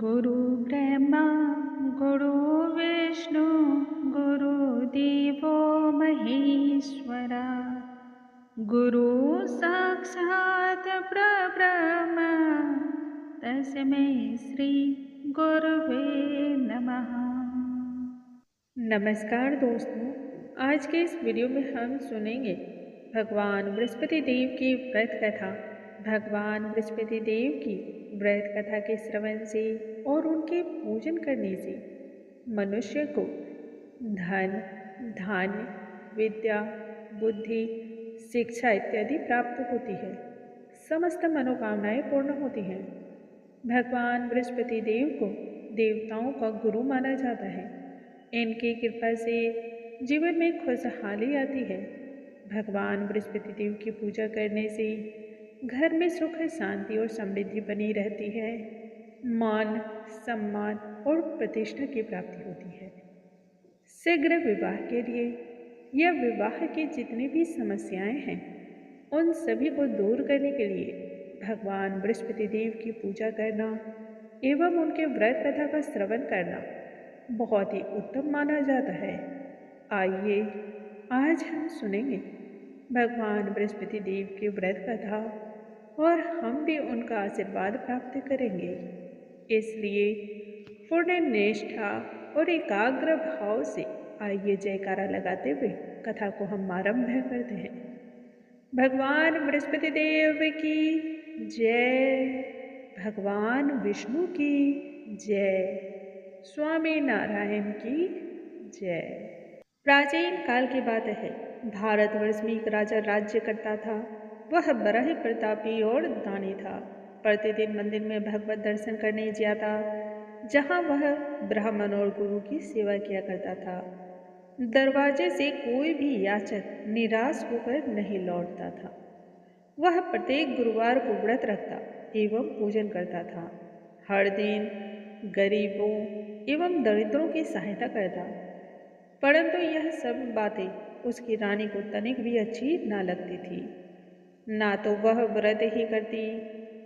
गुरु ब्रह्मा गुरु विष्णु गुरुदेवो महेश्वरा गुरु साक्षात् परब्रह्म तस्मै श्री गुरुवे नमः। नमस्कार दोस्तों, आज के इस वीडियो में हम सुनेंगे भगवान बृहस्पति देव की व्रत कथा। भगवान बृहस्पति देव की व्रत कथा के श्रवण से और उनके पूजन करने से मनुष्य को धन, धान्य, विद्या, बुद्धि, शिक्षा इत्यादि प्राप्त होती है। समस्त मनोकामनाएं पूर्ण होती हैं। भगवान बृहस्पति देव को देवताओं का गुरु माना जाता है। इनकी कृपा से जीवन में खुशहाली आती है। भगवान बृहस्पति देव की पूजा करने से घर में सुख, शांति और समृद्धि बनी रहती है। मान, सम्मान और प्रतिष्ठा की प्राप्ति होती है। शीघ्र विवाह के लिए या विवाह की जितनी भी समस्याएं हैं उन सभी को दूर करने के लिए भगवान बृहस्पति देव की पूजा करना एवं उनके व्रत कथा का श्रवण करना बहुत ही उत्तम माना जाता है। आइए आज हम सुनेंगे भगवान बृहस्पति देव की व्रत कथा और हम भी उनका आशीर्वाद प्राप्त करेंगे। इसलिए पूर्ण निष्ठा और एकाग्र भाव से आइए जयकारा लगाते हुए कथा को हम आरंभ करते हैं। भगवान बृहस्पति देव की जय, भगवान विष्णु की जय, स्वामी नारायण की जय। प्राचीन काल की बात है। भारतवर्ष में एक राजा राज्य करता था। वह बड़ा ही प्रतापी और दानी था। प्रतिदिन मंदिर में भगवत दर्शन करने जाता, जहाँ वह ब्राह्मण और गुरु की सेवा किया करता था। दरवाजे से कोई भी याचक निराश होकर नहीं लौटता था। वह प्रत्येक गुरुवार को व्रत रखता एवं पूजन करता था। हर दिन गरीबों एवं दरिद्रों की सहायता करता। परंतु यह सब बातें उसकी रानी को तनिक भी अच्छी न लगती थी। ना तो वह व्रत ही करती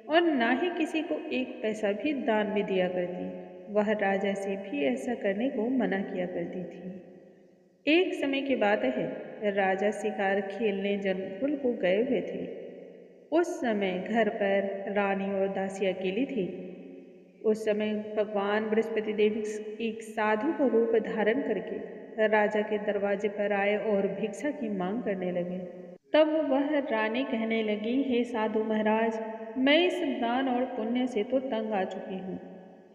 और ना ही किसी को एक पैसा भी दान में दिया करती। वह राजा से भी ऐसा करने को मना किया करती थी। एक समय की बात है, राजा शिकार खेलने जंगल को गए हुए थे। उस समय घर पर रानी और दासी अकेली थी। उस समय भगवान बृहस्पति देव एक साधु का रूप धारण करके राजा के दरवाजे पर आए और भिक्षा की मांग करने लगे। तब वह रानी कहने लगी, हे साधु महाराज, मैं इस दान और पुण्य से तो तंग आ चुकी हूँ।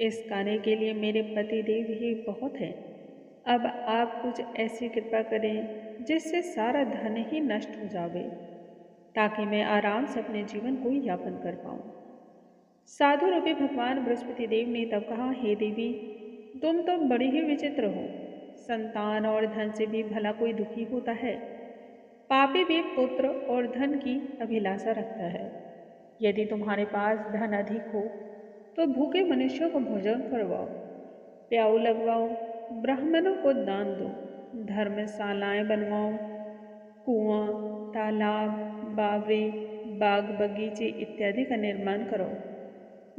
इस खाने के लिए मेरे पति देव ही बहुत है। अब आप कुछ ऐसी कृपा करें जिससे सारा धन ही नष्ट हो जावे, ताकि मैं आराम से अपने जीवन को यापन कर पाऊँ। साधु रूपी भगवान बृहस्पति देव ने तब कहा, हे देवी, तुम तो बड़ी ही विचित्र हो। संतान और धन से भी भला कोई दुखी होता है। पापी भी पुत्र और धन की अभिलाषा रखता है। यदि तुम्हारे पास धन अधिक हो तो भूखे मनुष्यों को भोजन करवाओ, प्याऊ लगवाओ, ब्राह्मणों को दान दो, धर्मशालाएं बनवाओ, कुआं, तालाब, बावरे, बाग बगीचे इत्यादि का निर्माण करो।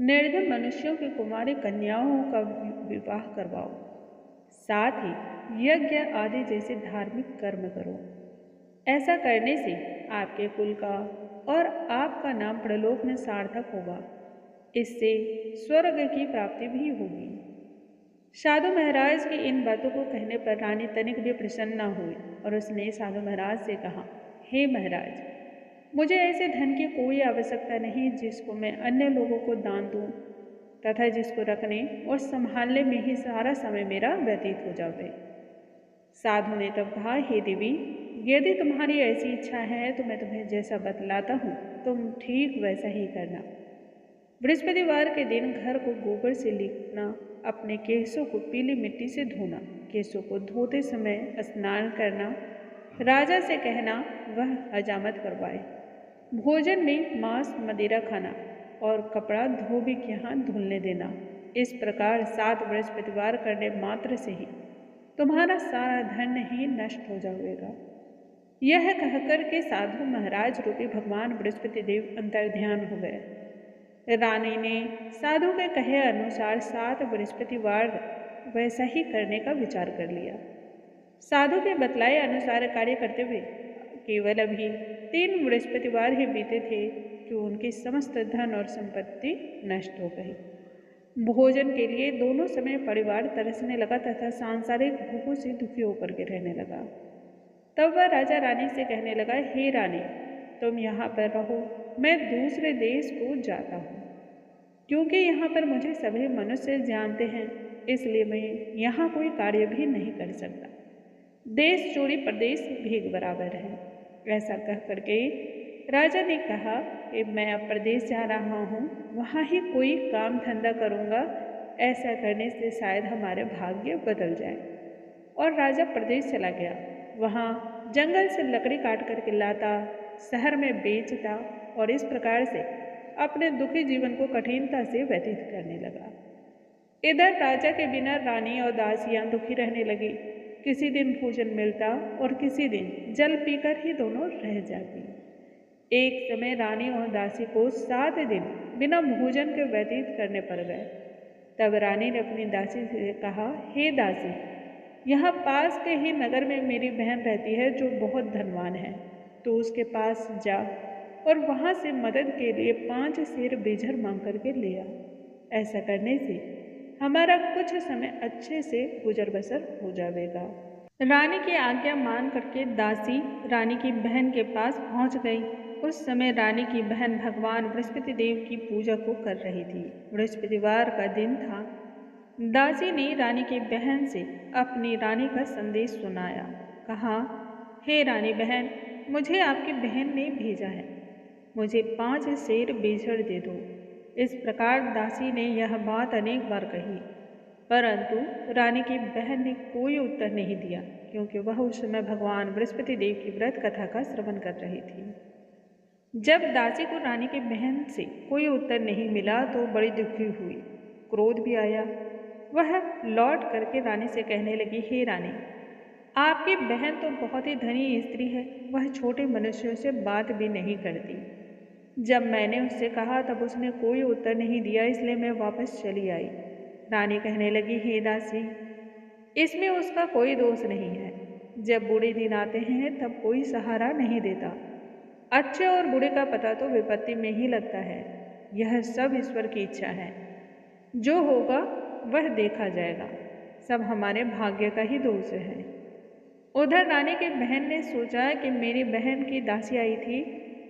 निर्धन मनुष्यों की कुमारी कन्याओं का विवाह करवाओ। साथ ही यज्ञ आदि जैसे धार्मिक कर्म करो। ऐसा करने से आपके कुल का और आपका नाम प्रलोक में सार्थक होगा। इससे स्वर्ग की प्राप्ति भी होगी। साधु महाराज की इन बातों को कहने पर रानी तनिक भी प्रसन्न न हुई और उसने साधु महाराज से कहा, हे महाराज, मुझे ऐसे धन की कोई आवश्यकता नहीं जिसको मैं अन्य लोगों को दान दूं तथा जिसको रखने और संभालने में ही सारा समय मेरा व्यतीत हो जावे। साधु ने तब कहा, हे देवी, यदि तुम्हारी ऐसी इच्छा है तो मैं तुम्हें जैसा बतलाता हूँ तुम ठीक वैसा ही करना। बृहस्पतिवार के दिन घर को गोबर से लीपना, अपने केशों को पीली मिट्टी से धोना, केशों को धोते समय स्नान करना, राजा से कहना वह हजामत करवाए, भोजन में मांस मदिरा खाना और कपड़ा धोबी के हाथ धुलने देना। इस प्रकार 7 बृहस्पतिवार करने मात्र से ही तुम्हारा सारा धन ही नष्ट हो जाएगा। यह कहकर के साधु महाराज रूपी भगवान बृहस्पति देव अंतर्ध्यान हो गए। रानी ने साधु के कहे अनुसार 7 बृहस्पतिवार वैसा ही करने का विचार कर लिया। साधु के बतलाए अनुसार कार्य करते हुए केवल अभी 3 बृहस्पतिवार ही बीते थे कि उनकी समस्त धन और संपत्ति नष्ट हो गई। भोजन के लिए दोनों समय परिवार तरसने लगा तथा सांसारिक भूखों से दुखी होकर के रहने लगा। तब वह राजा रानी से कहने लगा, हे रानी, तुम यहाँ पर रहो, मैं दूसरे देश को जाता हूँ, क्योंकि यहाँ पर मुझे सभी मनुष्य जानते हैं, इसलिए मैं यहाँ कोई कार्य भी नहीं कर सकता। देश चोरी प्रदेश भीख बराबर है। ऐसा कह करके राजा ने कहा कि मैं अब प्रदेश जा रहा हूँ, वहाँ ही कोई काम धंधा करूँगा, ऐसा करने से शायद हमारे भाग्य बदल जाए। और राजा प्रदेश चला गया। वहाँ जंगल से लकड़ी काट करके लाता, शहर में बेचता और इस प्रकार से अपने दुखी जीवन को कठिनता से व्यतीत करने लगा। इधर राजा के बिना रानी और दासियां दुखी रहने लगी। किसी दिन भोजन मिलता और किसी दिन जल पीकर ही दोनों रह जाती। एक समय रानी और दासी को 7 दिन बिना भोजन के व्यतीत करने पड़ गए। तब रानी ने अपनी दासी से कहा, हे दासी, यहाँ पास के ही नगर में मेरी बहन रहती है जो बहुत धनवान है, तो उसके पास जा और वहाँ से मदद के लिए 5 सेर बेझर मांग करके ले आ। ऐसा करने से हमारा कुछ समय अच्छे से गुजर बसर हो जाएगा। रानी की आज्ञा मान करके दासी रानी की बहन के पास पहुंच गई। उस समय रानी की बहन भगवान बृहस्पति देव की पूजा को कर रही थी। बृहस्पतिवार का दिन था। दासी ने रानी की बहन से अपनी रानी का संदेश सुनाया। कहा, हे रानी बहन, मुझे आपकी बहन ने भेजा है, मुझे 5 सेर बेझर दे दो। इस प्रकार दासी ने यह बात अनेक बार कही, परंतु रानी की बहन ने कोई उत्तर नहीं दिया, क्योंकि वह उस समय भगवान बृहस्पति देव की व्रत कथा का श्रवण कर रही थी। जब दासी को रानी की बहन से कोई उत्तर नहीं मिला तो बड़ी दुखी हुई, क्रोध भी आया। वह लौट करके रानी से कहने लगी, हे रानी, आपकी बहन तो बहुत ही धनी स्त्री है, वह छोटे मनुष्यों से बात भी नहीं करती। जब मैंने उससे कहा तब उसने कोई उत्तर नहीं दिया, इसलिए मैं वापस चली आई। रानी कहने लगी, हे दासी, इसमें उसका कोई दोष नहीं है। जब बुरे दिन आते हैं तब कोई सहारा नहीं देता। अच्छे और बुरे का पता तो विपत्ति में ही लगता है। यह सब ईश्वर की इच्छा है, जो होगा वह देखा जाएगा। सब हमारे भाग्य का ही दोष है। उधर रानी की बहन ने सोचा कि मेरी बहन की दासी आई थी,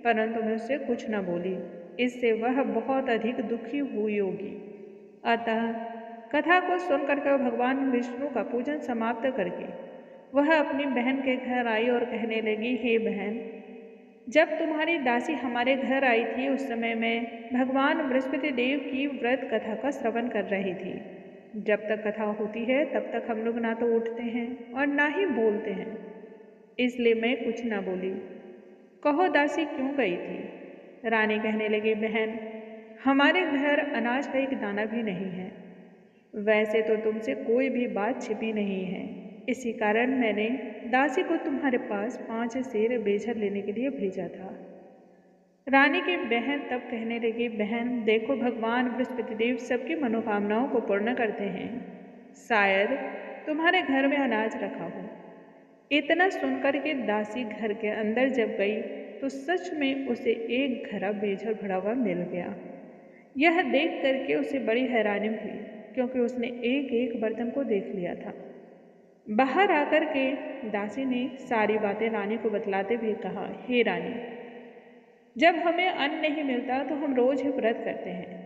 परंतु मैं उससे कुछ न बोली, इससे वह बहुत अधिक दुखी हुई होगी। अतः कथा को सुनकर के भगवान विष्णु का पूजन समाप्त करके वह अपनी बहन के घर आई और कहने लगी, हे बहन, जब तुम्हारी दासी हमारे घर आई थी उस समय मैं भगवान बृहस्पति देव की व्रत कथा का श्रवण कर रही थी। जब तक कथा होती है तब तक हम लोग ना तो उठते हैं और ना ही बोलते हैं, इसलिए मैं कुछ ना बोली। कहो दासी क्यों गई थी? रानी कहने लगी, बहन, हमारे घर अनाज का एक दाना भी नहीं है। वैसे तो तुमसे कोई भी बात छिपी नहीं है, इसी कारण मैंने दासी को तुम्हारे पास 5 सेर बेझर लेने के लिए भेजा था। रानी की बहन तब कहने लगी, बहन देखो, भगवान बृहस्पति देव सबकी मनोकामनाओं को पूर्ण करते हैं, शायद तुम्हारे घर में अनाज रखा हो। इतना सुनकर के दासी घर के अंदर जब गई तो सच में उसे एक घड़ा बेझर भरा हुआ मिल गया। यह देख करके उसे बड़ी हैरानी हुई, क्योंकि उसने एक एक बर्तन को देख लिया था। बाहर आकर के दासी ने सारी बातें रानी को बतलाते हुए कहा, हे रानी, जब हमें अन्न नहीं मिलता तो हम रोज ही व्रत करते हैं।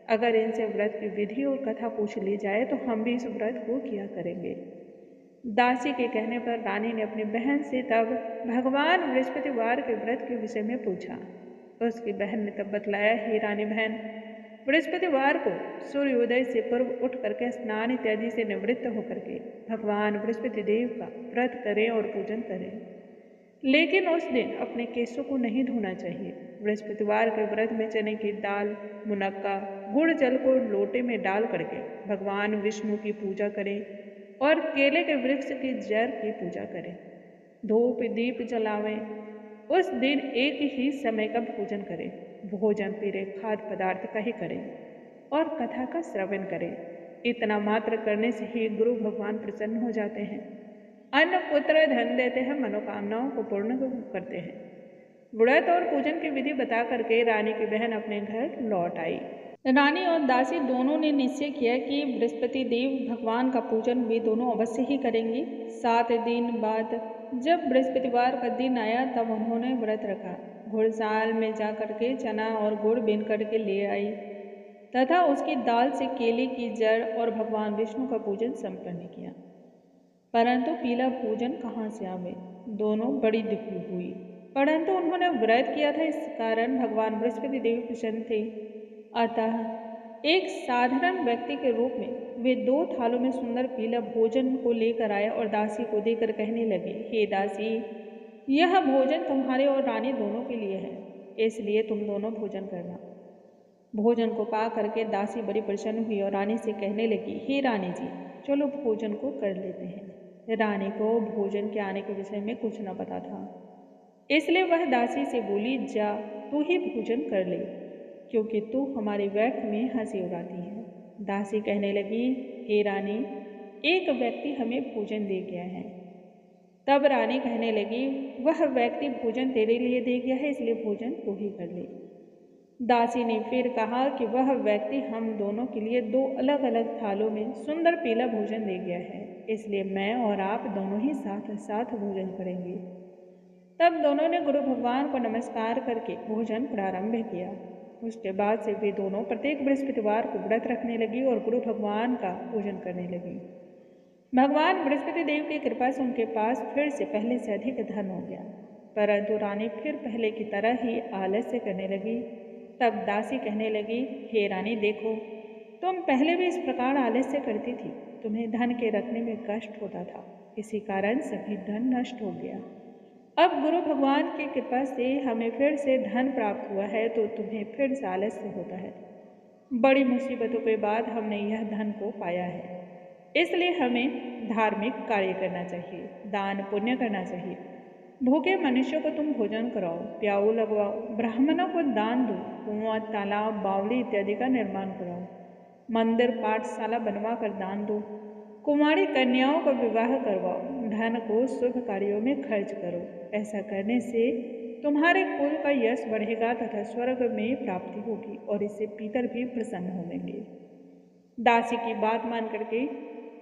अगर इनसे व्रत की विधि और कथा पूछ ली जाए तो हम भी इस व्रत को किया करेंगे। दासी के कहने पर रानी ने अपनी बहन से तब भगवान बृहस्पतिवार के व्रत के विषय में पूछा। उसकी बहन ने तब बतलाया, हे रानी बहन, बृहस्पतिवार को सूर्योदय से पूर्व उठ करके स्नान इत्यादि से निवृत्त होकर के भगवान बृहस्पति देव का व्रत करें और पूजन करें, लेकिन उस दिन अपने केशों को नहीं धोना चाहिए। बृहस्पतिवार के व्रत में चने की दाल, मुनक्का, गुड़ जल को लोटे में डाल करके भगवान विष्णु की पूजा करें और केले के वृक्ष की जड़ की पूजा करें, धूप दीप जलावें। उस दिन एक ही समय का भोजन करें भोजन पीरे खाद्य पदार्थ का ही करें और कथा का श्रवण करें। इतना मात्र करने से ही गुरु भगवान प्रसन्न हो जाते हैं, अन्न पुत्र धन देते हैं, मनोकामनाओं को पूर्ण करते हैं। व्रत और पूजन की विधि बता करके रानी की बहन अपने घर लौट आई। रानी और दासी दोनों ने निश्चय किया कि बृहस्पति देव भगवान का पूजन वे दोनों अवश्य ही करेंगी। 7 दिन बाद जब बृहस्पतिवार का दिन आया तब उन्होंने व्रत रखा। घुड़साल में जा करके चना और गुड़ बीन करके ले आई तथा उसकी दाल से केले की जड़ और भगवान विष्णु का पूजन संपन्न किया। परंतु पीला भोजन कहाँ से आवे? दोनों बड़ी दुखी हुई, परंतु उन्होंने व्रत किया था, इस कारण भगवान बृहस्पति देव प्रसन्न थे। अतः एक साधारण व्यक्ति के रूप में वे 2 थालों में सुंदर पीला भोजन को लेकर आए और दासी को देकर कहने लगे, हे दासी, यह भोजन तुम्हारे और रानी दोनों के लिए है, इसलिए तुम दोनों भोजन करना। भोजन को पा करके दासी बड़ी प्रसन्न हुई और रानी से कहने लगी, हे रानी जी, चलो भोजन को कर लेते हैं। रानी को भोजन के आने के विषय में कुछ न पता था, इसलिए वह दासी से बोली, जा तू ही भोजन कर ले, क्योंकि तू हमारे व्यर्थ में हंसी उड़ाती है। दासी कहने लगी, हे रानी, एक व्यक्ति हमें भोजन दे गया है। तब रानी कहने लगी, वह व्यक्ति भोजन तेरे लिए दे गया है, इसलिए भोजन तू ही कर ले। दासी ने फिर कहा कि वह व्यक्ति हम दोनों के लिए 2 अलग अलग थालों में सुंदर पीला भोजन दे गया है, इसलिए मैं और आप दोनों ही साथ साथ भोजन करेंगे। तब दोनों ने गुरु भगवान को नमस्कार करके भोजन प्रारंभ किया। उसके बाद से वे दोनों प्रत्येक बृहस्पतिवार को व्रत रखने लगी और गुरु भगवान का पूजन करने लगी। भगवान बृहस्पति देव की कृपा से उनके पास फिर से पहले से अधिक धन हो गया, परंतु रानी फिर पहले की तरह ही आलस्य करने लगी। तब दासी कहने लगी, हे रानी, देखो, तुम पहले भी इस प्रकार आलस्य करती थी, तुम्हें धन के रखने में कष्ट होता था, इसी कारण सभी धन नष्ट हो गया। अब गुरु भगवान की कृपा से हमें फिर से धन प्राप्त हुआ है, तो तुम्हें फिर से आलस्य होता है। बड़ी मुसीबतों के बाद हमने यह धन को पाया है, इसलिए हमें धार्मिक कार्य करना चाहिए, दान पुण्य करना चाहिए। भूखे मनुष्यों को तुम भोजन कराओ, प्याऊ लगवाओ, ब्राह्मणों को दान दो, कुआं, तालाब, बावली इत्यादि का निर्माण कराओ, मंदिर पाठशाला बनवा कर दान दो, कुमारी कन्याओं का विवाह करवाओ, धन को शुभ कार्यों में खर्च करो। ऐसा करने से तुम्हारे कुल का यश बढ़ेगा तथा स्वर्ग में प्राप्ति होगी और इससे पितर भी प्रसन्न होंगे। दासी की बात मान करके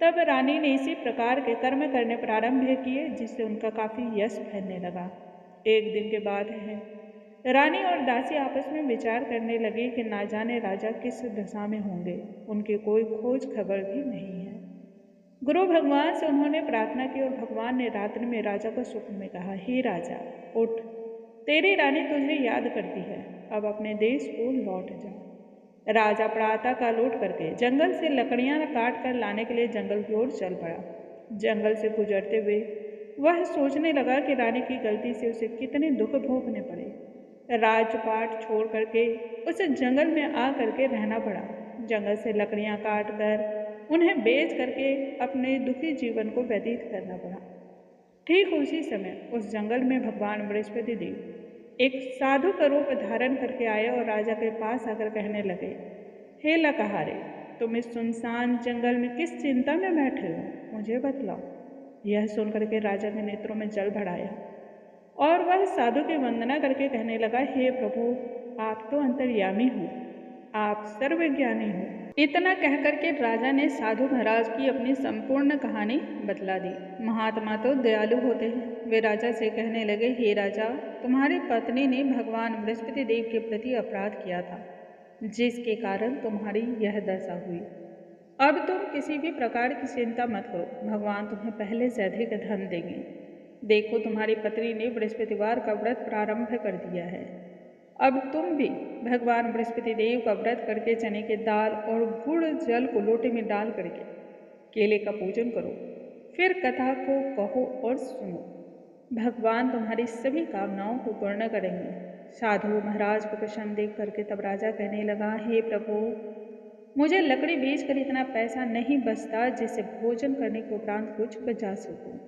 तब रानी ने इसी प्रकार के कर्म करने प्रारंभ किए, जिससे उनका काफी यश फैलने लगा। एक दिन के बाद है, रानी और दासी आपस में विचार करने लगे कि ना जाने राजा किस दशा में होंगे, उनकी कोई खोज खबर भी नहीं है। गुरु भगवान से उन्होंने प्रार्थना की और भगवान ने रात्रि में राजा को स्वप्न में कहा, हे राजा, उठ, तेरी रानी तुझे याद करती है, अब अपने देश को लौट जा। राजा प्रातःकाल उठ करके जंगल से लकड़ियां काट कर लाने के लिए जंगल की ओर चल पड़ा। जंगल से गुजरते हुए वह सोचने लगा कि रानी की गलती से उसे कितने दुख भोगने पड़े। राजपाट छोड़ करके उसे जंगल में आ करके रहना पड़ा। जंगल से लकड़ियां काट कर उन्हें बेच करके अपने दुखी जीवन को व्यतीत करना पड़ा। ठीक उसी समय उस जंगल में भगवान बृहस्पति देव एक साधु का रूप धारण करके आए और राजा के पास आकर कहने लगे, हे लकहारे, तुम इस सुनसान जंगल में किस चिंता में बैठे हो, मुझे बतलाओ। यह सुनकर के राजा के नेत्रों में जल भर आया और वह साधु की वंदना करके कहने लगा, हे प्रभु, आप तो अंतर्यामी हो, आप सर्वज्ञानी हो। इतना कह करके राजा ने साधु महाराज की अपनी संपूर्ण कहानी बतला दी। महात्मा तो दयालु होते हैं। वे राजा से कहने लगे, हे राजा, तुम्हारी पत्नी ने भगवान बृहस्पति देव के प्रति अपराध किया था, जिसके कारण तुम्हारी यह दशा हुई। अब तुम किसी भी प्रकार की चिंता मत करो, भगवान तुम्हें पहले से अधिक धन देंगे। देखो, तुम्हारी पत्नी ने बृहस्पतिवार का व्रत प्रारंभ कर दिया है। अब तुम भी भगवान बृहस्पति देव का व्रत करके चने की दाल और गुड़ जल को लोटे में डाल करके केले का पूजन करो, फिर कथा को कहो और सुनो। भगवान तुम्हारी सभी कामनाओं को पूर्ण करेंगे। साधु महाराज को प्रसन्न देख करके तब राजा कहने लगा, हे प्रभु, मुझे लकड़ी बेचकर इतना पैसा नहीं बचता जिससे भोजन करने के उपरांत कुछ बचा सकूं।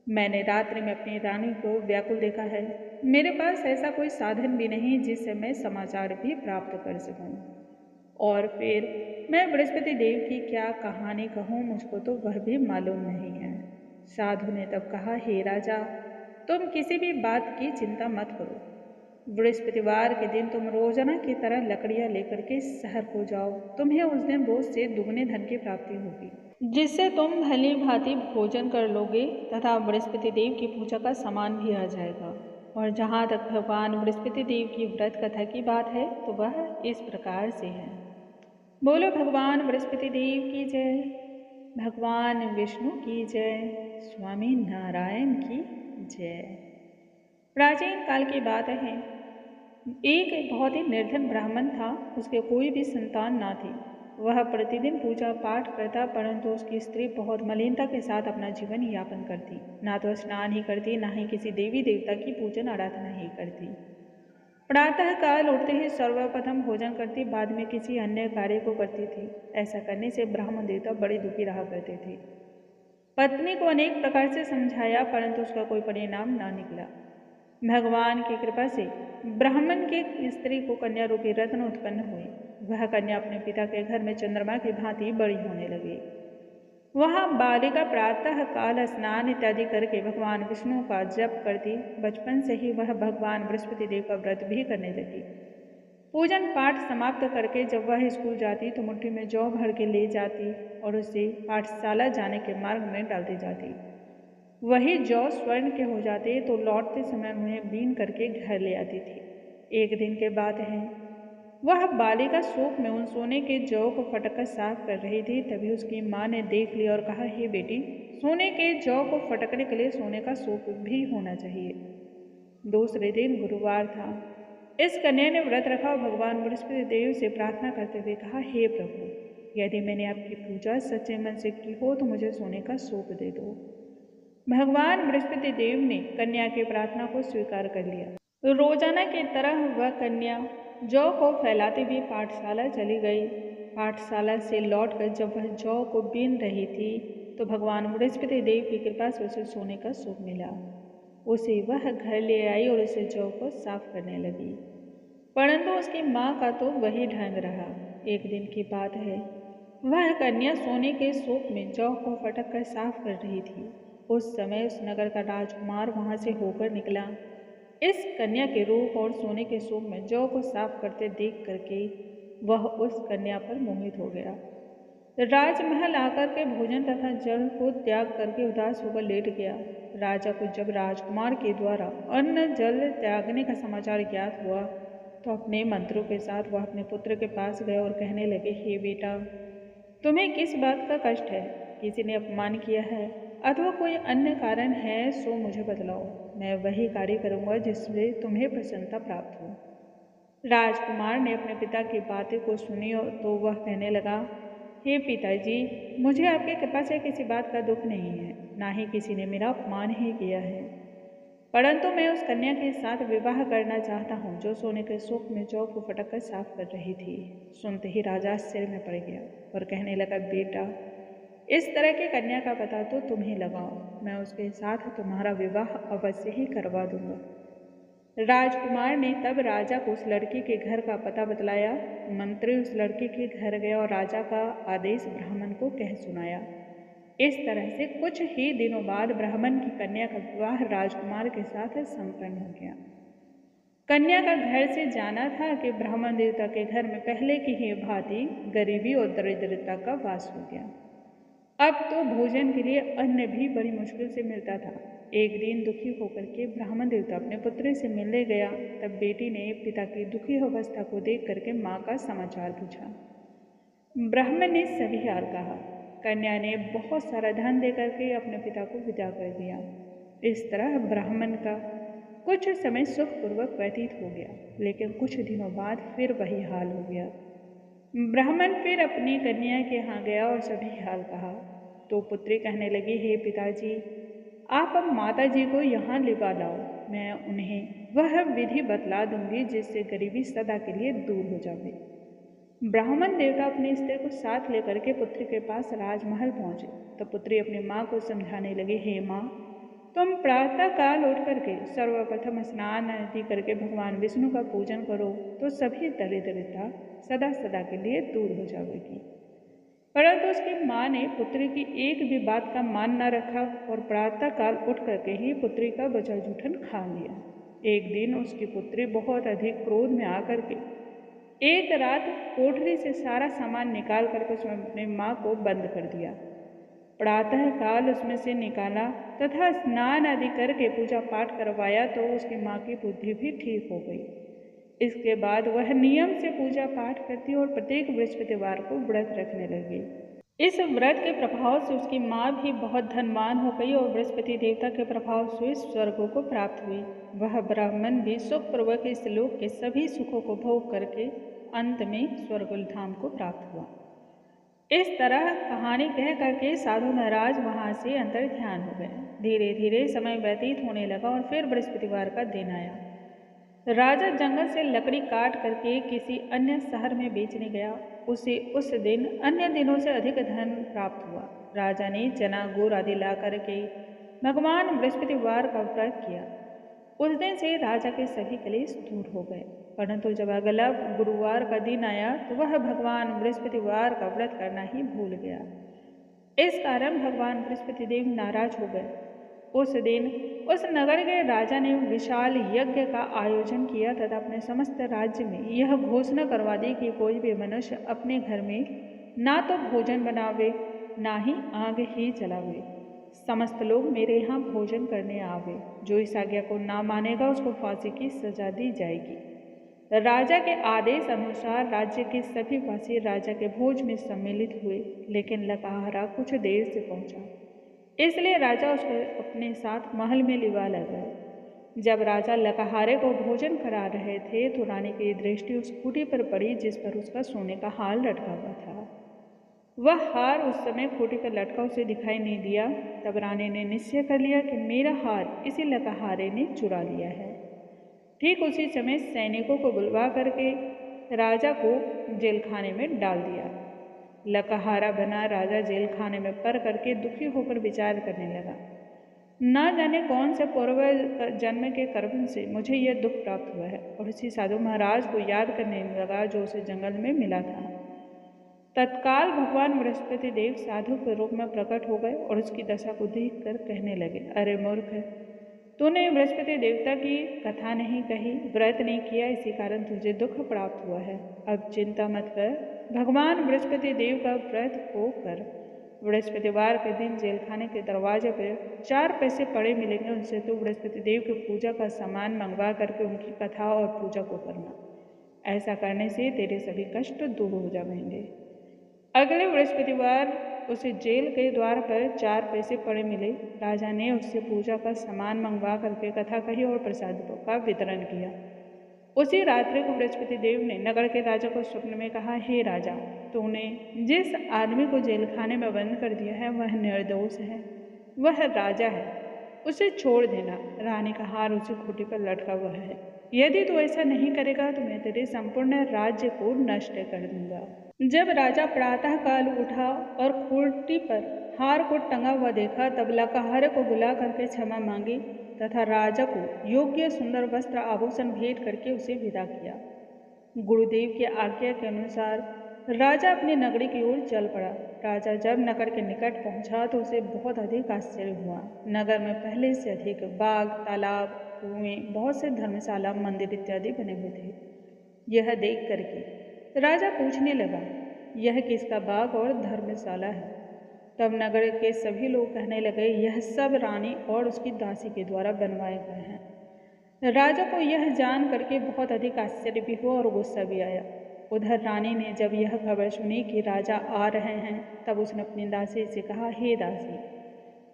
मैंने रात्रि में अपनी रानी को व्याकुल देखा है। मेरे पास ऐसा कोई साधन भी नहीं जिससे मैं समाचार भी प्राप्त कर सकूं। और फिर मैं बृहस्पति देव की क्या कहानी कहूँ, मुझको तो वह भी मालूम नहीं है। साधु ने तब कहा, हे राजा, तुम किसी भी बात की चिंता मत करो। बृहस्पतिवार के दिन तुम रोजाना की तरह लकड़ियां लेकर के शहर को जाओ। तुम्हें उस दिन बोझ से दुगने धन की प्राप्ति होगी, जिससे तुम भली भांति भोजन कर लोगे तथा बृहस्पति देव की पूजा का सामान भी आ जाएगा। और जहाँ तक भगवान बृहस्पति देव की व्रत कथा की बात है तो वह इस प्रकार से है। बोलो भगवान बृहस्पति देव की जय, भगवान विष्णु की जय, स्वामी नारायण की जय। प्राचीन काल की बात है, एक बहुत ही निर्धन ब्राह्मण था। उसके कोई भी संतान ना थी। वह प्रतिदिन पूजा पाठ करता, परंतु उसकी स्त्री बहुत मलिनता के साथ अपना जीवन यापन करती। ना तो स्नान ही करती, ना ही किसी देवी देवता की पूजन आराधना ही करती। प्रातः काल उठते ही सर्वप्रथम भोजन करती, बाद में किसी अन्य कार्य को करती थी। ऐसा करने से ब्राह्मण देवता बड़े दुखी रहा करते थे। पत्नी को अनेक प्रकार से समझाया, परंतु उसका कोई परिणाम ना निकला। भगवान की कृपा से ब्राह्मण की स्त्री को कन्या रूपी रत्न उत्पन्न हुई। वह कन्या अपने पिता के घर में चंद्रमा की भांति बड़ी होने लगी। वह बालिका प्रातः काल स्नान इत्यादि करके भगवान विष्णु का जप करती। बचपन से ही वह भगवान बृहस्पति देव का व्रत भी करने लगी। पूजन पाठ समाप्त करके जब वह स्कूल जाती तो मुट्ठी में जौ भर के ले जाती और उसे पाठशाला जाने के मार्ग में डालती जाती। वही जौ स्वर्ण के हो जाते तो लौटते समय उन्हें बीन करके घर ले आती थी। एक दिन के बात है, वह बालिका शोक में उन सोने के जौ को फटककर साफ कर रही थी। तभी उसकी माँ ने देख लिया और कहा, हे बेटी, सोने के जौ को फटकने के लिए सोने का सूप भी होना चाहिए। दूसरे दिन गुरुवार था। इस कन्या ने व्रत रखा और भगवान बृहस्पति देव से प्रार्थना करते हुए कहा, हे प्रभु, यदि मैंने आपकी पूजा सच्चे मन से की हो तो मुझे सोने का सूप दे दो। भगवान बृहस्पति देव ने कन्या की प्रार्थना को स्वीकार कर लिया। रोजाना की तरह वह कन्या जौ को फैलाती हुई पाठशाला चली गई। पाठशाला से लौटकर जब वह जौ को बीन रही थी तो भगवान बृहस्पति देव की कृपा से उसे सोने का सूप मिला। उसे वह घर ले आई और उसे जौ को साफ करने लगी, परंतु उसकी माँ का तो वही ढंग रहा। एक दिन की बात है, वह कन्या सोने के सूप में जौ को फटक कर साफ कर रही थी। उस समय उस नगर का राजकुमार वहां से होकर निकला। इस कन्या के रूप और सोने के सूप में जौ को साफ करते देख करके वह उस कन्या पर मोहित हो गया। राजमहल आकर के भोजन तथा जल को त्याग करके उदास होकर लेट गया। राजा को जब राजकुमार के द्वारा अन्न जल त्यागने का समाचार ज्ञात हुआ तो अपने मंत्रों के साथ वह अपने पुत्र के पास गए और कहने लगे, हे बेटा, तुम्हें किस बात का कष्ट है? किसी ने अपमान किया है अथवा कोई अन्य कारण है सो मुझे बतलाओ। मैं वही कार्य करूंगा जिससे तुम्हें प्रसन्नता प्राप्त हो। राजकुमार ने अपने पिता की बातें को सुनी तो वह कहने लगा, हे पिताजी, मुझे आपकी कृपा से किसी बात का दुख नहीं है, ना ही किसी ने मेरा अपमान ही किया है, परंतु मैं उस कन्या के साथ विवाह करना चाहता हूँ जो सोने के सूप में जौ को फटक कर साफ कर रही थी। सुनते ही राजा आश्चर्य में पड़ गया और कहने लगा, बेटा, इस तरह की कन्या का पता तो तुम ही लगाओ, मैं उसके साथ तुम्हारा विवाह अवश्य ही करवा दूंगा। राजकुमार ने तब राजा को उस लड़की के घर का पता बतलाया। मंत्री उस लड़की के घर गया और राजा का आदेश ब्राह्मण को कह सुनाया। इस तरह से कुछ ही दिनों बाद ब्राह्मण की कन्या का विवाह राजकुमार के साथ संपन्न हो गया। कन्या का घर से जाना था कि ब्राह्मण देवता के घर में पहले की ही भांति गरीबी और दरिद्रता का वास हो गया। अब तो भोजन के लिए अन्न भी बड़ी मुश्किल से मिलता था। एक दिन दुखी होकर के ब्राह्मण देवता अपने पुत्र से मिलने गया। तब बेटी ने पिता की दुखी अवस्था को देख करके माँ का समाचार पूछा। ब्राह्मण ने सभी हाल कहा। कन्या ने बहुत सारा धन दे करके अपने पिता को विदा कर दिया। इस तरह ब्राह्मण का कुछ समय सुखपूर्वक व्यतीत हो गया, लेकिन कुछ दिनों बाद फिर वही हाल हो गया। ब्राह्मण फिर अपनी कन्या के यहाँ गया और सभी हाल कहा तो पुत्री कहने लगी, हे पिताजी, आप अब माता जी को यहाँ लिवा लाओ, मैं उन्हें वह विधि बतला दूंगी जिससे गरीबी सदा के लिए दूर हो जाए। ब्राह्मण देवता अपनी स्त्री को साथ लेकर के पुत्री के पास राजमहल पहुंचे तो पुत्री अपनी माँ को समझाने लगी, हे माँ, तुम प्रातः काल उठ करके सर्वप्रथम स्नान आदि करके भगवान विष्णु का पूजन करो तो सभी दरिद्रता सदा सदा के लिए दूर हो जाएगी। परंतु उसकी माँ ने पुत्री की एक भी बात का मान न रखा और प्रातः काल उठ करके ही पुत्री का बचा जूठन खा लिया। एक दिन उसकी पुत्री बहुत अधिक क्रोध में आकर के एक रात कोठरी से सारा सामान निकाल करके उसमें अपनी माँ को बंद कर दिया। प्रातः काल उसमें से निकाला तथा स्नान आदि करके पूजा पाठ करवाया तो उसकी माँ की बुद्धि भी ठीक हो गई। इसके बाद वह नियम से पूजा पाठ करती और प्रत्येक बृहस्पतिवार को व्रत रखने लगी। इस व्रत के प्रभाव से उसकी माँ भी बहुत धनवान हो गई और बृहस्पति देवता के प्रभाव से स्वर्ग को प्राप्त हुई। वह ब्राह्मण भी सुखपूर्वक इस लोक के सभी सुखों को भोग करके अंत में स्वर्ग धाम को प्राप्त हुआ। इस तरह कहानी कह करके साधु महाराज वहां से अंतर ध्यान हो गए। धीरे धीरे समय व्यतीत होने लगा और फिर बृहस्पतिवार का दिन आया। राजा जंगल से लकड़ी काट करके किसी अन्य शहर में बेचने गया। उसे उस दिन अन्य दिनों से अधिक धन प्राप्त हुआ। राजा ने चना गुड़ आदि ला करके भगवान बृहस्पतिवार का व्रत किया। उस दिन से राजा के सभी क्लेश दूर हो गए। परंतु जब अगला गुरुवार का दिन आया तो वह भगवान बृहस्पतिवार का व्रत करना ही भूल गया। इस कारण भगवान बृहस्पति देव नाराज हो गए। उस दिन उस नगर के राजा ने विशाल यज्ञ का आयोजन किया तथा अपने समस्त राज्य में यह घोषणा करवा दी कि कोई भी मनुष्य अपने घर में ना तो भोजन बनावे ना ही आग ही जलावे। समस्त लोग मेरे यहाँ भोजन करने आवे। जो इस आज्ञा को ना मानेगा उसको फांसी की सजा दी जाएगी। राजा के आदेश अनुसार राज्य के सभी वासी राजा के भोज में सम्मिलित हुए, लेकिन लकाहरा कुछ देर से पहुंचा, इसलिए राजा उसको अपने साथ महल में लिवा ले गए। जब राजा लकाहारे को भोजन करा रहे थे तो रानी की दृष्टि उस खूंटी पर पड़ी जिस पर उसका सोने का हार लटका हुआ था। वह हार उस समय खूंटी पर लटका उसे दिखाई नहीं दिया। तब रानी ने निश्चय कर लिया कि मेरा हार इसी लकाहारे ने चुरा लिया है। ठीक उसी समय सैनिकों को बुलवा करके राजा को जेलखाने में डाल दिया। लकाहारा बना राजा जेलखाने में पड़ करके दुखी होकर विचार करने लगा, ना जाने कौन से पूर्व जन्म के कर्म से मुझे यह दुख प्राप्त हुआ है। और उसी साधु महाराज को याद करने लगा जो उसे जंगल में मिला था। तत्काल भगवान बृहस्पति देव साधु के रूप में प्रकट हो गए और उसकी दशा को देख कर कहने लगे, अरे मूर्ख, तूने बृहस्पति देवता की कथा नहीं कही, व्रत नहीं किया, इसी कारण तुझे दुख प्राप्त हुआ है। अब चिंता मत कर, भगवान बृहस्पति देव का व्रत को कर। बृहस्पतिवार के दिन जेलखाने के दरवाजे पर 4 पैसे पड़े मिलेंगे, उनसे तू बृहस्पति देव की पूजा का सामान मंगवा करके उनकी कथा और पूजा को करना। ऐसा करने से तेरे सभी कष्ट दूर हो जाएंगे। अगले बृहस्पतिवार उसे जेल के द्वार पर 4 पैसे पड़े मिले। राजा ने उससे पूजा का सामान मंगवा करके कथा कही और प्रसाद का वितरण किया। उसी रात्रि को बृहस्पति देव ने नगर के राजा को स्वप्न में कहा, हे राजा, तूने जिस आदमी को जेलखाने में बंद कर दिया है वह निर्दोष है, वह राजा है, उसे छोड़ देना। रानी का हार उसे खूंटी पर लटका हुआ है। यदि तू ऐसा नहीं करेगा तो मैं तेरे संपूर्ण राज्य को नष्ट कर दूंगा। जब राजा प्रातः काल उठा और खूंटी पर हार को टंगा हुआ देखा तब लकाहारे को बुला करके क्षमा मांगी तथा राजा को योग्य सुंदर वस्त्र आभूषण भेंट करके उसे विदा किया। गुरुदेव की आज्ञा के अनुसार राजा अपनी नगरी की ओर चल पड़ा। राजा जब नगर के निकट पहुंचा तो उसे बहुत अधिक आश्चर्य हुआ। नगर में पहले से अधिक बाग, तालाब, कुएं, बहुत से धर्मशाला, मंदिर इत्यादि बने हुए थे। यह देख करके राजा पूछने लगा, यह किसका बाग और धर्मशाला है? तब नगर के सभी लोग कहने लगे, यह सब रानी और उसकी दासी के द्वारा बनवाए गए हैं। राजा को यह जान करके बहुत अधिक आश्चर्य भी हुआ और गुस्सा भी आया। उधर रानी ने जब यह खबर सुनी कि राजा आ रहे हैं तब उसने अपनी दासी से कहा, हे दासी,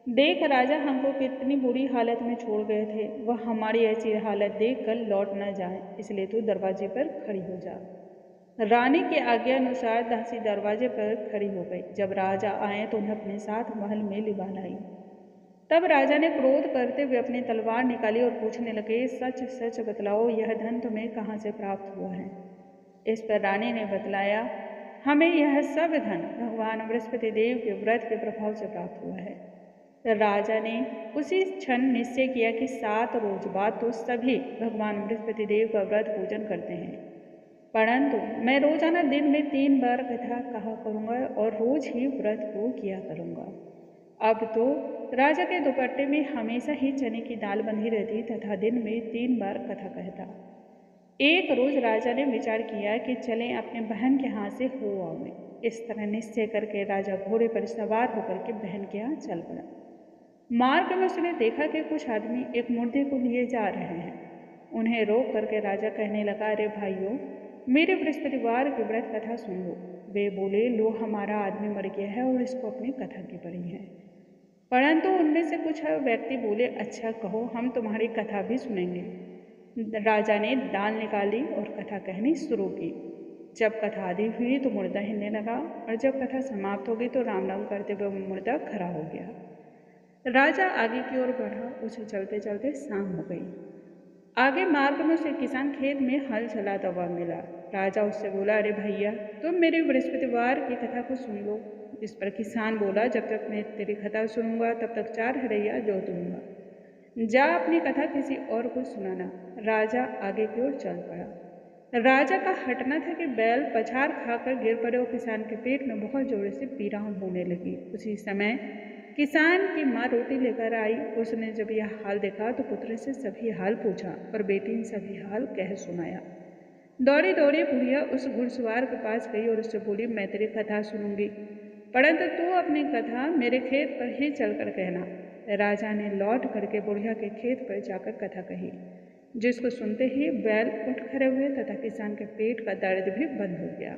देख राजा हमको कितनी बुरी हालत में छोड़ गए थे, वह हमारी ऐसी हालत देख कर लौट न जाए, इसलिए तू दरवाजे पर खड़ी हो जा। रानी की आज्ञा अनुसार दासी दरवाजे पर खड़ी हो गई। जब राजा आए तो उन्हें अपने साथ महल में लिवा लाई। तब राजा ने क्रोध करते हुए अपनी तलवार निकाली और पूछने लगे, सच सच बतलाओ, यह धन तुम्हें कहाँ से प्राप्त हुआ है? इस पर रानी ने बतलाया, हमें यह सब धन भगवान बृहस्पति देव के व्रत के प्रभाव से प्राप्त हुआ है। राजा ने उसी क्षण निश्चय किया कि 7 रोज बाद तो सभी भगवान बृहस्पति देव का व्रत पूजन करते हैं, परंतु मैं रोजाना दिन में 3 बार कथा कहा करूँगा और रोज ही व्रत को किया करूँगा। अब तो राजा के दुपट्टे में हमेशा ही चने की दाल बंधी रहती तथा दिन में 3 बार कथा कहता। एक रोज राजा ने विचार किया कि चलें अपने बहन के यहाँ से हो आवे। इस तरह निश्चय करके राजा घोड़े पर सवार होकर के बहन के यहाँ चल पड़ा। मार्ग में उसने देखा कि कुछ आदमी एक मुर्दे को लिए जा रहे हैं। उन्हें रोक करके राजा कहने लगा, अरे भाइयों, मेरे बृहस्पतिवार की व्रत कथा सुन लो। वे बोले, लो हमारा आदमी मर गया है और इसको अपनी कथा की पड़ी है। परंतु उनमें से कुछ व्यक्ति बोले, अच्छा कहो, हम तुम्हारी कथा भी सुनेंगे। राजा ने दाल निकाली और कथा कहनी शुरू की। जब कथा आधी हुई तो मुर्दा हिलने लगा और जब कथा समाप्त हो गई तो राम राम करते हुए मुर्दा खड़ा हो गया। राजा आगे की ओर बढ़ा। उसे चलते चलते शाम हो गई। आगे मार्ग में उसे किसान खेत में हल चलाता हुआ मिला। राजा उससे बोला, अरे भैया, तुम मेरे बृहस्पतिवार की कथा को सुन लो। इस पर किसान बोला, जब तक मैं तेरी कथा सुनूंगा तब तक 4 हरैया जोत दूंगा। जा अपनी कथा किसी और को सुनाना। राजा आगे की ओर चल पड़ा। राजा का हटना था कि बैल पछाड़ खाकर गिर पड़े और किसान के पेट में बहुत जोर से पीड़ा होने लगी। उसी समय किसान की माँ रोटी लेकर आई। उसने जब यह हाल देखा तो पुत्र से सभी हाल पूछा और बेटी ने सभी हाल कह सुनाया। दौड़ी दौड़ी बुढ़िया उस घुड़सवार के पास गई और उससे बोली, मैं तेरी कथा सुनूंगी, परंतु तू अपनी कथा मेरे खेत पर ही चलकर कहना। राजा ने लौट करके बुढ़िया के खेत पर जाकर कथा कही, जिसको सुनते ही बैल उठ खड़े हुए तथा किसान के पेट का दर्द भी बंद हो गया।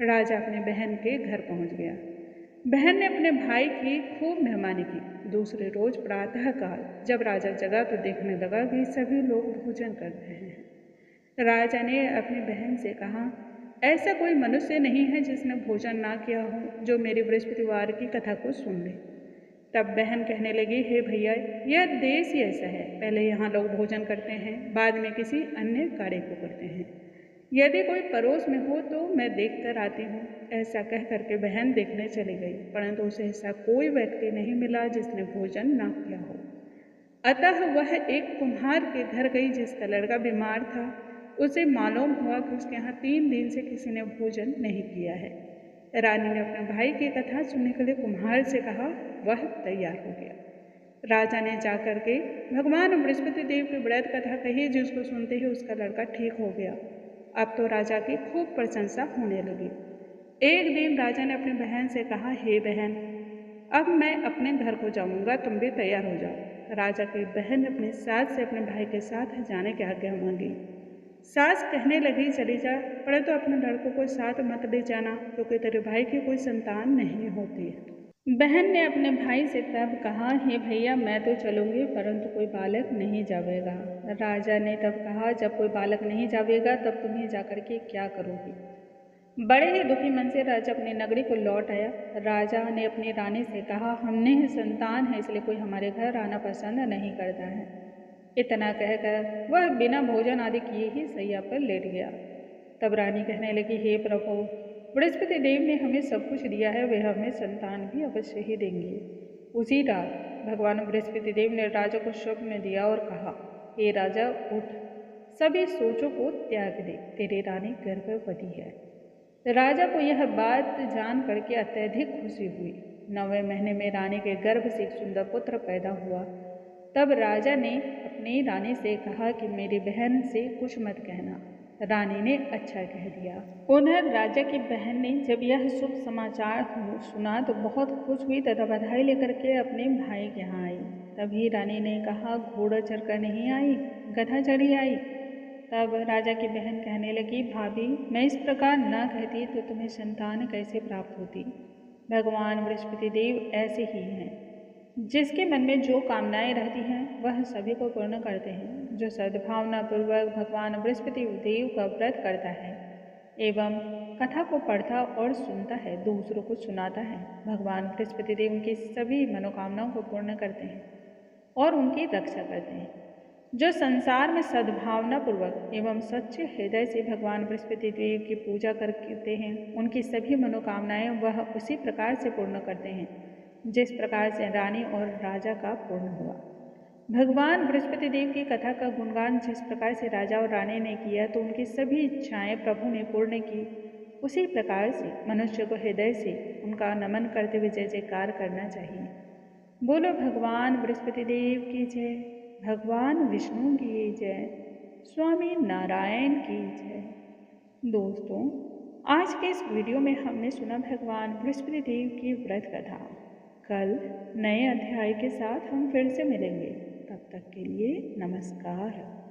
राजा अपने बहन के घर पहुंच गया। बहन ने अपने भाई की खूब मेहमानी की। दूसरे रोज प्रातःकाल जब राजा जगा तो देखने लगा कि सभी लोग भोजन कर रहे हैं। राजा ने अपनी बहन से कहा, ऐसा कोई मनुष्य नहीं है जिसने भोजन ना किया हो जो मेरी बृहस्पतिवार की कथा को सुन ले। तब बहन कहने लगी, हे भैया, यह देश ही ऐसा है, पहले यहाँ लोग भोजन करते हैं, बाद में किसी अन्य कार्य को करते हैं। यदि कोई पड़ोस में हो तो मैं देखकर आती हूँ। ऐसा कह करके बहन देखने चली गई, परंतु उसे ऐसा कोई व्यक्ति नहीं मिला जिसने भोजन ना किया हो। अतः वह एक कुम्हार के घर गई जिसका लड़का बीमार था। उसे मालूम हुआ कि उसके यहाँ 3 दिन से किसी ने भोजन नहीं किया है। रानी ने अपने भाई की कथा सुनने के लिए कुम्हार से कहा। वह तैयार हो गया। राजा ने जाकर के भगवान बृहस्पति देव की व्रत कथा कही, जिसको सुनते ही उसका लड़का ठीक हो गया। अब तो राजा की खूब प्रशंसा होने लगी। एक दिन राजा ने अपनी बहन से कहा, हे बहन, अब मैं अपने घर को जाऊंगा, तुम भी तैयार हो जाओ। राजा की बहन ने अपनी सास से अपने भाई के साथ जाने की आज्ञा मांगी। सास कहने लगी, चली जा, परंतु अपने लड़कों को साथ मत ले जाना, क्योंकि तेरे भाई की कोई संतान नहीं होती। बहन ने अपने भाई से तब कहा, हे भैया, मैं तो चलूंगी, परंतु कोई बालक नहीं जावेगा। राजा ने तब कहा, जब कोई बालक नहीं जावेगा तब तुम्हें जाकर के क्या करोगी। बड़े ही दुखी मन से राजा अपनी नगरी को लौट आया। राजा ने अपनी रानी से कहा, हमने ही संतान है, इसलिए कोई हमारे घर आना पसंद नहीं करता है। इतना कहकर वह बिना भोजन आदि किए ही सैया पर लेट गया। तब रानी कहने लगी, हे प्रभु, बृहस्पति देव ने हमें सब कुछ दिया है, वे हमें संतान भी अवश्य ही देंगे। उसी रात भगवान बृहस्पति देव ने राजा को स्वप्न दिया और कहा, हे राजा, उठ, सभी सोचों को त्याग दे, तेरी रानी गर्भवती है। राजा को यह बात जान करके अत्यधिक खुशी हुई। 9वें महीने में रानी के गर्भ से एक सुंदर पुत्र पैदा हुआ। तब राजा ने अपनी रानी से कहा कि मेरी बहन से कुछ मत कहना। रानी ने अच्छा कह दिया। उधर राजा की बहन ने जब यह शुभ समाचार सुना तो बहुत खुश हुई तथा बधाई लेकर के अपने भाई के यहाँ आई। तभी रानी ने कहा, घोड़ा चढ़कर नहीं आई, गधा चढ़ी आई। तब राजा की बहन कहने लगी, भाभी, मैं इस प्रकार न कहती तो तुम्हें संतान कैसे प्राप्त होती। भगवान बृहस्पति देव ऐसे ही हैं, जिसके मन में जो कामनाएं रहती हैं वह सभी को पूर्ण करते हैं। जो सद्भावना पूर्वक भगवान बृहस्पति देव का व्रत करता है एवं कथा को पढ़ता और सुनता है, दूसरों को सुनाता है, भगवान बृहस्पति देव उनकी सभी मनोकामनाओं को पूर्ण करते हैं और उनकी रक्षा करते हैं। जो संसार में सद्भावना पूर्वक एवं सच्चे हृदय से भगवान बृहस्पति देव की पूजा करते हैं, उनकी सभी मनोकामनाएं वह उसी प्रकार से पूर्ण करते हैं जिस प्रकार से रानी और राजा का पूर्ण हुआ। भगवान बृहस्पति देव की कथा का गुणगान जिस प्रकार से राजा और रानी ने किया तो उनकी सभी इच्छाएं प्रभु ने पूर्ण की, उसी प्रकार से मनुष्य को हृदय से उनका नमन करते हुए जय जयकार करना चाहिए। बोलो भगवान बृहस्पति देव की जय, भगवान विष्णु की जय, स्वामी नारायण की जय। दोस्तों, आज के इस वीडियो में हमने सुना भगवान बृहस्पति देव की व्रत कथा। कल नए अध्याय के साथ हम फिर से मिलेंगे। तब तक के लिए नमस्कार।